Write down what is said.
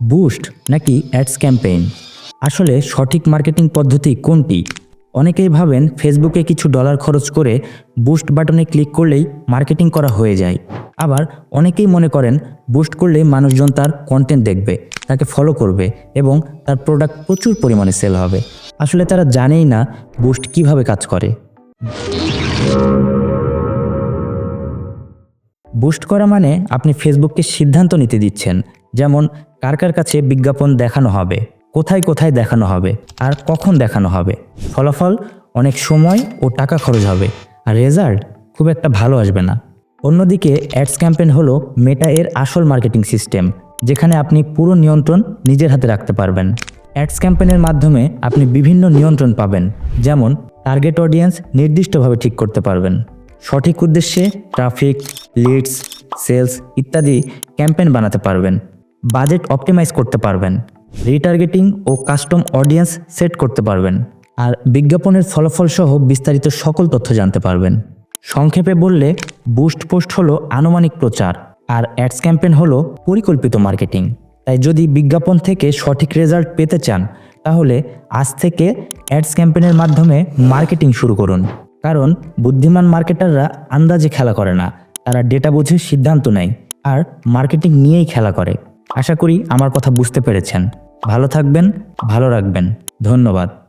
Boost নাকি ads campaign? আসলে সঠিক মার্কেটিং পদ্ধতি কোনটি? অনেকেই ভাবেন ফেসবুকে কিছু ডলার খরচ করে বুস্ট বাটনে ক্লিক করলেই মার্কেটিং করা হয়ে যায়। আবার অনেকেই মনে করেন বুস্ট করলেই মানুষজন তার কন্টেন্ট দেখবে, তাকে ফলো করবে এবং তার প্রোডাক্ট প্রচুর পরিমাণে সেল হবে। আসলে তারা জানেই না বুস্ট কিভাবে কাজ করে। বুস্ট করা মানে আপনি ফেসবুককে সিদ্ধান্ত নিতে দিচ্ছেন, যেমন কার কার কাছে বিজ্ঞাপন দেখানো হবে, কোথায় কোথায় দেখানো হবে আর কখন দেখানো হবে। ফলাফল অনেক সময় ও টাকা খরচ হবে, আর রেজাল্ট খুব একটা ভালো আসবে না। অন্যদিকে অ্যাডস ক্যাম্পেইন হলো মেটা এর আসল মার্কেটিং সিস্টেম, যেখানে আপনি পুরো নিয়ন্ত্রণ নিজের হাতে রাখতে পারবেন। অ্যাডস ক্যাম্পেইনের মাধ্যমে আপনি বিভিন্ন নিয়ন্ত্রণ পাবেন, যেমন টার্গেট অডিয়েন্স নির্দিষ্টভাবে ঠিক করতে পারবেন, সঠিক উদ্দেশ্যে ট্রাফিক, লিডস, সেলস ইত্যাদি ক্যাম্পেইন বানাতে পারবেন, বাজেট অপটিমাইজ করতে পারবেন, রিটার্গেটিং ও কাস্টম অডিয়েন্স সেট করতে পারবেন, আর বিজ্ঞাপনের ফলাফল সহ বিস্তারিত সকল তথ্য জানতে পারবেন। সংক্ষেপে বললে বুস্ট পোস্ট হলো আনুমানিক প্রচার, আর অ্যাডস ক্যাম্পেইন হলো পরিকল্পিত মার্কেটিং। তাই যদি বিজ্ঞাপন থেকে সঠিক রেজাল্ট পেতে চান, তাহলে আজ থেকে অ্যাডস ক্যাম্পেইনের মাধ্যমে মার্কেটিং শুরু করুন। কারণ বুদ্ধিমান মার্কেটাররা আন্দাজে খেলা করে না, তারা ডেটা বুঝে সিদ্ধান্ত নেয় আর মার্কেটিং নিয়েই খেলা করে। আশা করি আমার কথা বুঝতে পেরেছেন। ভালো থাকবেন, ভালো রাখবেন। ধন্যবাদ।